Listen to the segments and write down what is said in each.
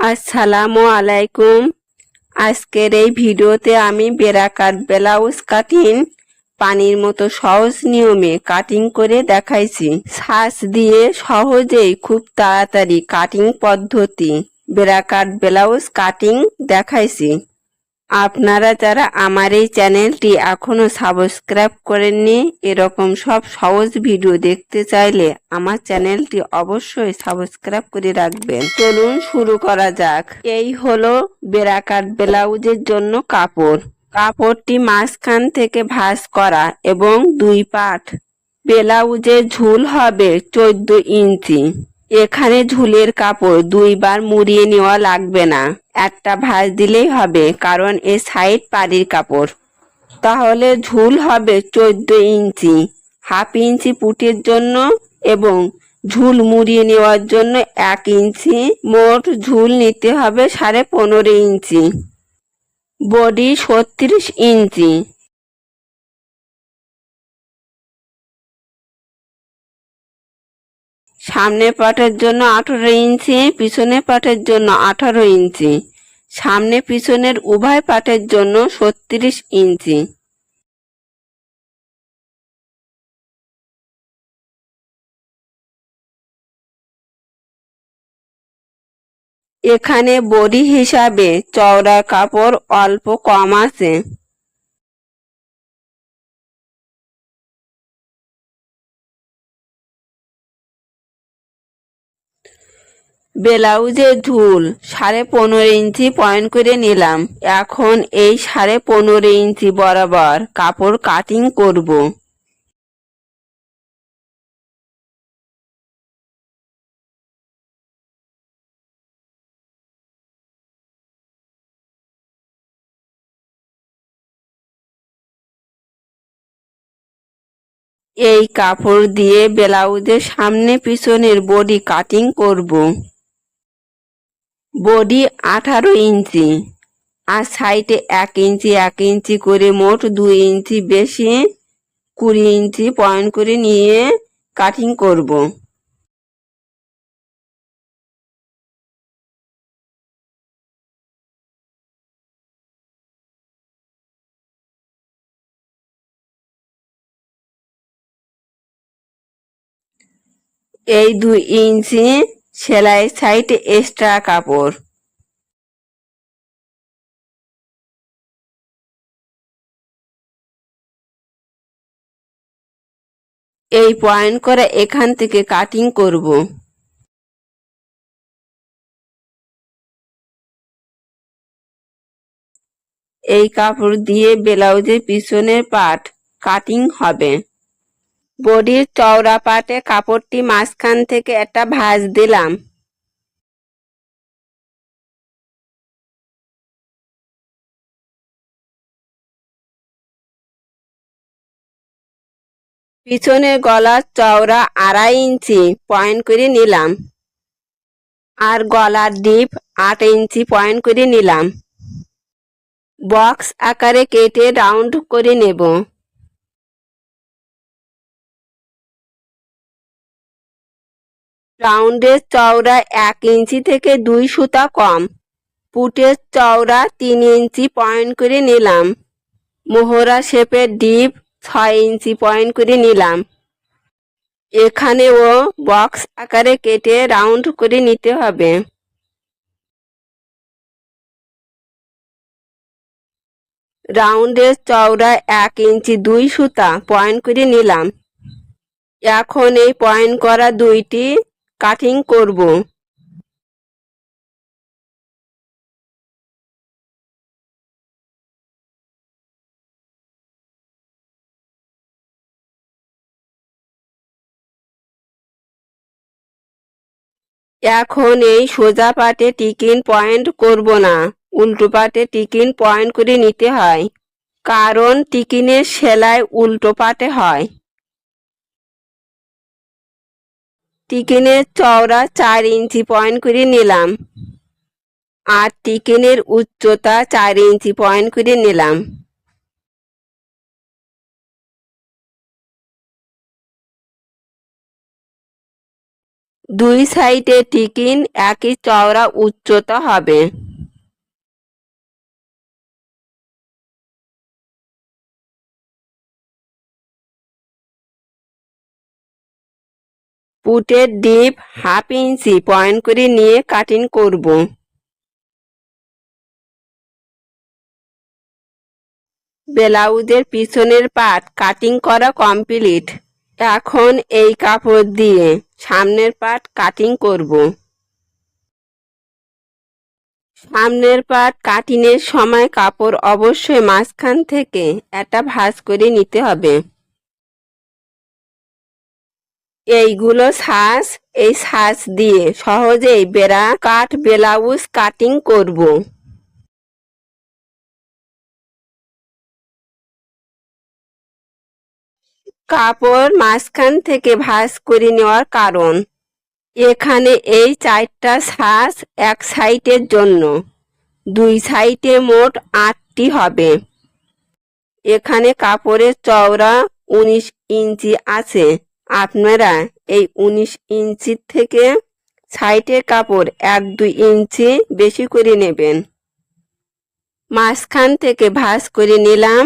আসসালামু আলাইকুম। আজকের এই ভিডিওতে আমি বেড়াকাট ব্লাউজ কাটিং পানির মতো সহজ নিয়মে কাটিং করে দেখাইছি। ছাঁচ দিয়ে সহজেই খুব তাড়াতাড়ি কাটিং পদ্ধতি বেড়াকাট ব্লাউজ কাটিং দেখাইছি। আপনারা যারা আমার এই চ্যানেলটি এখনো সাবস্ক্রাইব করেননি, এরকম সব সহজ ভিডিও দেখতে চাইলে আমার চ্যানেলটি অবশ্যই সাবস্ক্রাইব করে রাখবেন। চলুন শুরু করা যাক। এই হলো বেড়াকাট ব্লাউজের জন্য কাপড়। কাপড়টি মাঝখান থেকে ভাঁজ করা এবং 2 পাট। ব্লাউজের ঝুল হবে 14 ইঞ্চি। এখানে ঝুলের কাপড় 2 বার মুড়িয়ে নেওয়া লাগবে না, একটা ভাঁজ দিলেই হবে, কারণ এ সাইড পাড়ির কাপড়। তাহলে ঝুল হবে 14 ইঞ্চি। হাফ ইঞ্চি পুটের জন্য এবং ঝুল মুড়িয়ে নেওয়ার জন্য 1 ইঞ্চি। মোট ঝুল নিতে হবে 15.5 ইঞ্চি। বডি 36 ইঞ্চি। সামনের পাটের জন্য 18 ইঞ্চি, পিছনের পাটের জন্য 18 ইঞ্চি। সামনে পিছনের উভয় পাটের জন্য 36 ইঞ্চি। এখানে বডি হিসাবে চওড়া কাপড় অল্প কম আছে। ব্লাউজের ঝুল 15.5 ইঞ্চি পয়েন্ট করে নিলাম। এখন এই 15.5 ইঞ্চি বরাবর কাপড় কাটিং করব। এই কাপড় দিয়ে ব্লাউজের সামনে পিছনের বডি কাটিং করব। বডি 18 ইঞ্চি আর সাইডে 1 ইঞ্চি 1 ইঞ্চি করে মোট 2 ইঞ্চি বেশি 20 ইঞ্চি পয়েন্ট করে নিয়ে কাটিং করব। এই 2 ইঞ্চি সেলাই সাইড এক্সট্রা কাপড়। এই পয়েন্ট করে এখান থেকে কাটিং করব। এই কাপড় দিয়ে ব্লাউজের পিছনের পার্ট কাটিং হবে। বডির চওড়া পাটে কাপড়টি মাঝখান থেকে একটা ভাঁজ দিলাম। পিছনের গলার চওড়া 2.5 ইঞ্চি পয়েন্ট করে নিলাম আর গলার ডিপ 8 ইঞ্চি পয়েন্ট করে নিলাম। বক্স আকারে কেটে রাউন্ড করে নেব। রাউন্ডের চওড়া 1 ইঞ্চি থেকে 2 সুতা কম। পুটের চওড়া 3 ইঞ্চি পয়েন্ট করে নিলাম। মোহরা শেপের ডিপ 6 ইঞ্চি পয়েন্ট করে নিলাম। এখানেও বক্স আকারে কেটে রাউন্ড করে নিতে হবে। রাউন্ডের চওড়া 1 ইঞ্চি 2 সুতা পয়েন্ট করে নিলাম। এখন এই পয়েন্ট করা 2টি কাটিং করব। এখন এই সোজা পাটে টিকিন পয়েন্ট করব না, উল্টো পাটে টিকিন পয়েন্ট করে নিতে হয়, কারণ টিকিনের সেলাই উল্টো পাটে হয়। টিকিনের চওড়া 4 ইঞ্চি পয়েন্ট করে নিলাম আর টিকিনের উচ্চতা 4 ইঞ্চি পয়েন্ট করে নিলাম। দুই সাইডে টিকিন একই চওড়া উচ্চতা হবে। পুটের ডিপ 1/2 ইঞ্চি পয়েন্ট করে নিয়ে কাটিং করব। ব্লাউজের পিছনের পার্ট কাটিং করা কমপ্লিট। এখন এই কাপড় দিয়ে সামনের পার্ট কাটিং করব। সামনের পার্ট কাটিংয়ের সময় কাপড় অবশ্যই মাঝখান থেকে একটা ভাঁজ করে নিতে হবে। এইগুলো ছাঁচ, এই ছাঁচ দিয়ে সহজেই বেড়া কাট ব্লাউজ কাটিং করব। কাপড় মাঝখান থেকে ভাঁজ করে নেওয়ার কারণ, এখানে এই 4টা ছাঁচ এক সাইডের জন্য, দুই সাইডে মোট 8টি হবে। এখানে কাপড়ের চওড়া 19 ইঞ্চি আছে। আপনারা এই 19 ইঞ্চির থেকে সাইডের কাপড় 1-2 ইঞ্চি বেশি করে নেবেন। মাঝখান থেকে ভাঁজ করে নিলাম।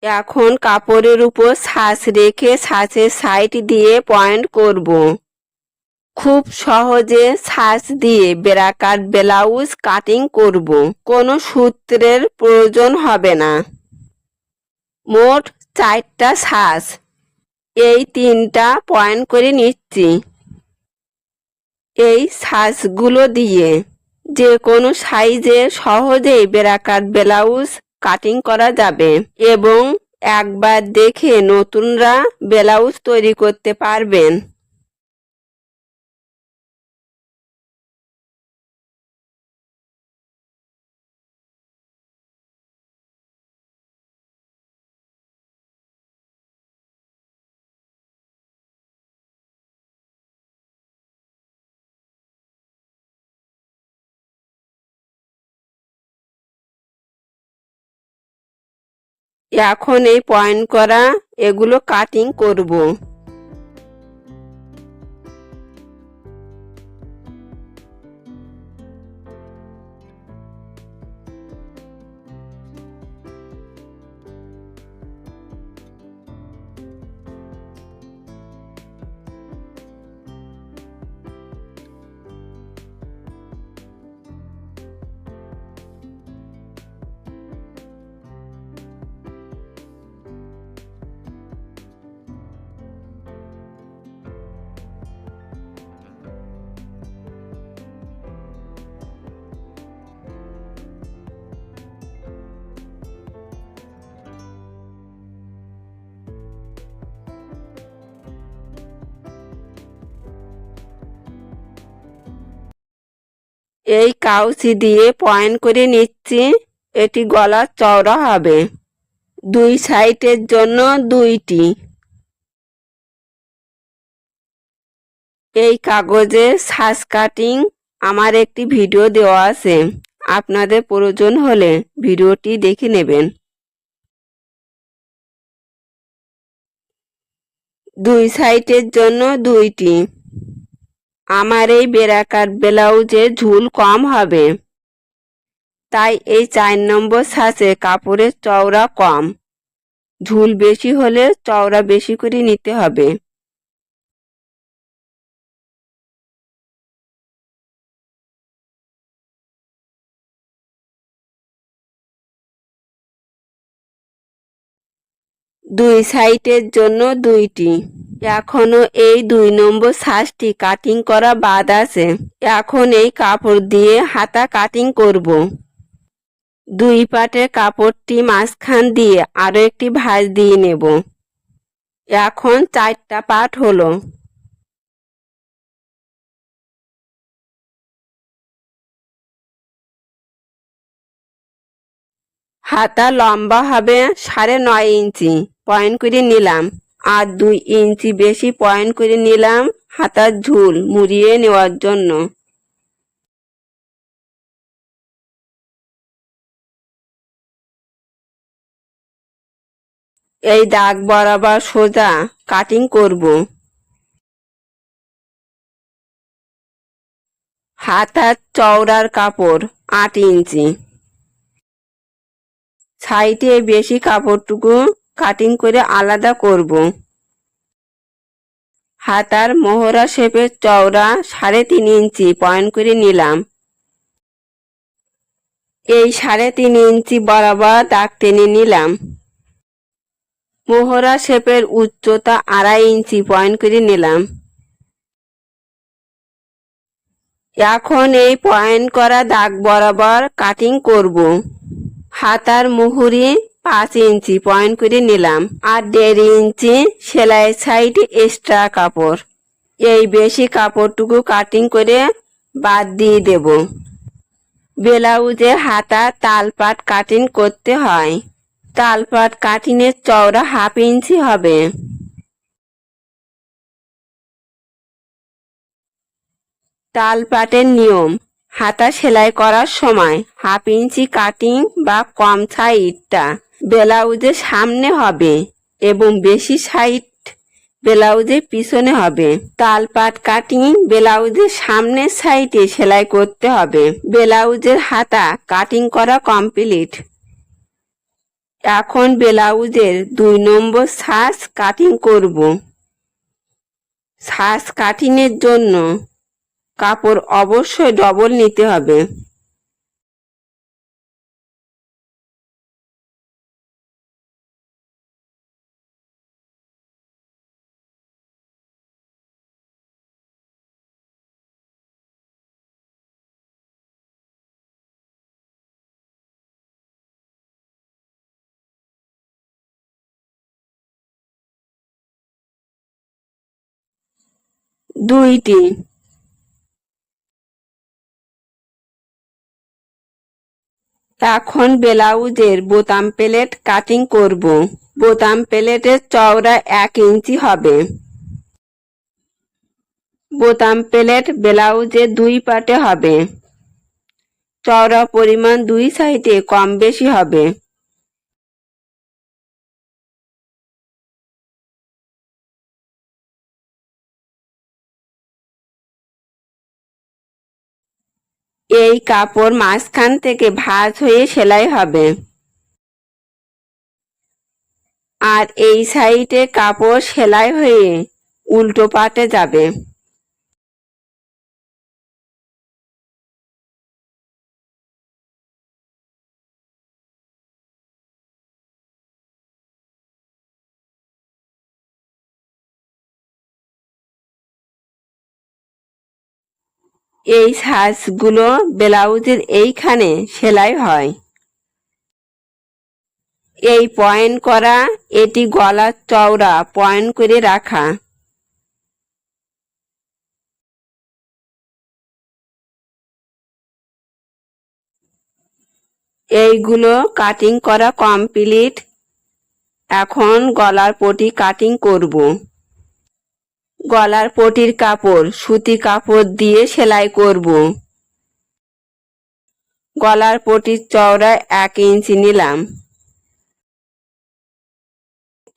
এখন কাপড়ের উপর ছাঁচ রেখে ছাঁচের সাইড দিয়ে পয়েন্ট করব। খুব সহজে ছাঁচ দিয়ে ব্রাকাট ব্লাউজ কাটিং করব। কোনো সূত্রের প্রয়োজন হবে না। মোট 4টা ছাঁচ, এই 3টা পয়েন্ট করে নিচ্ছি। এই ছাঁচগুলো দিয়ে যে কোনো সাইজে সহজেই ব্রাকাট ব্লাউজ কাটিং করা যাবে এবং একবার দেখে নতুনরা ব্লাউজ তৈরি করতে পারবেন। এখন এই পয়েন্ট করা এগুলো কাটিং করব। এই কাউচি দিয়ে পয়েন্ট করে নিচ্ছি। এটি গলার চওড়া হবে। দুই সাইডের জন্য 2টি। এই কাগজে ছাঁচ কাটিং আমার একটি ভিডিও দেওয়া আছে, আপনাদের প্রয়োজন হলে ভিডিওটি দেখে নেবেন। দুই সাইডের জন্য 2টি। আমার এই ব্রাকাট ব্লাউজে ঝুল কম হবে, তাই এই 4 নম্বর ছাঁচে কাপড়ের চওড়া কম। ঝুল বেশি হলে চওড়া বেশি করে নিতে হবে। দুই সাইডের জন্য 2টি। এখনো এই 2 নম্বর ছাঁচটি কাটিং করা বাদ আছে। এখন এই কাপড় দিয়ে হাতা কাটিং করব। দুই পাটের কাপড়টি মাঝখান দিয়ে আরো একটি ভাঁজ দিয়ে নেব। এখন 4টা পাট হলো। হাতা লম্বা হবে 9.5 ইঞ্চি পয়েন্ট করে নিলাম, আর 2 ইঞ্চি বেশি পয়েন্ট করে নিলাম হাতার ঝুল মুড়িয়ে নেওয়ার জন্য। এই দাগ বরাবর সোজা কাটিং করব। হাতার চওড়ার কাপড় 8 ইঞ্চি। সাইডে বেশি কাপড়টুকু কাটিং করে আলাদা করব। হাতার মোহরা শেপের চওড়া 3.5 ইঞ্চি পয়েন্ট করে নিলাম। এই 3.5 ইঞ্চি বরাবর দাগ টেনে নিলাম। মোহরা শেপের উচ্চতা 2.5 ইঞ্চি পয়েন্ট করে নিলাম। এখন এই পয়েন্ট করা দাগ বরাবর কাটিং করব। হাতার মুহুরি 5 ইঞ্চি পয়েন্ট করে নিলাম আর 1.5 ইঞ্চি সেলাই সাইডে এক্সট্রা কাপড়। এই বেশি কাপড়টুকু কাটিং করে বাদ দিয়ে দেব। ব্লাউজে হাতা তালপাট কাটিং করতে হয়। তালপাট কাটিংয়ের চওড়া 1/2 ইঞ্চি হবে। তালপাটের নিয়ম, হাতা সেলাই করার সময় 1/2 ইঞ্চি কাটিং বা কম সাইডটা ব্লাউজের সামনে হবে এবং বেশি সাইড ব্লাউজের পিছনে হবে। তালপাট কাটিং ব্লাউজের সামনের সাইডে সেলাই করতে হবে। ব্লাউজের হাতা কাটিং করা কমপ্লিট। এখন ব্লাউজের 2 নম্বর সাজ কাটিং করব। সাজ কাটিংয়ের জন্য কাপড় অবশ্যই ডবল নিতে হবে। দুইটি। এখন ব্লাউজের বোতাম প্লেট কাটিং করব। বোতাম প্লেটের চওড়া 1 ইঞ্চি হবে। বোতাম প্লেট ব্লাউজের 2 পাটে হবে। চওড়া পরিমাণ 2 সাইডে কম বেশি হবে। এই কাপড় মাঝখান থেকে ভাঁজ হয়ে সেলাই হবে আর এই সাইডে কাপড় সেলাই হয়ে উল্টো পাটে যাবে। এই সাজগুলো ব্লাউজের এইখানে সেলাই হয়। এই পয়েন্ট করা, এটি গলার চওড়া পয়েন্ট করে রাখা। এইগুলো কাটিং করা কমপ্লিট। এখন গলার পটি কাটিং করব। গলার পটির কাপড় সুতি কাপড় দিয়ে সেলাই করব। গলার পটির চওড়া 1 ইঞ্চি নিলাম।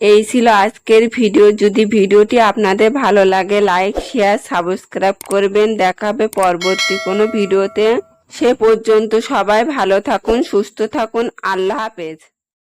এই ছিল আজকের ভিডিও। যদি ভিডিওটি আপনাদের ভালো লাগে লাইক শেয়ার সাবস্ক্রাইব করবেন। দেখা হবে পরবর্তী কোনো ভিডিওতে। সে পর্যন্ত সবাই ভালো থাকুন, সুস্থ থাকুন। আল্লাহ হাফেজ।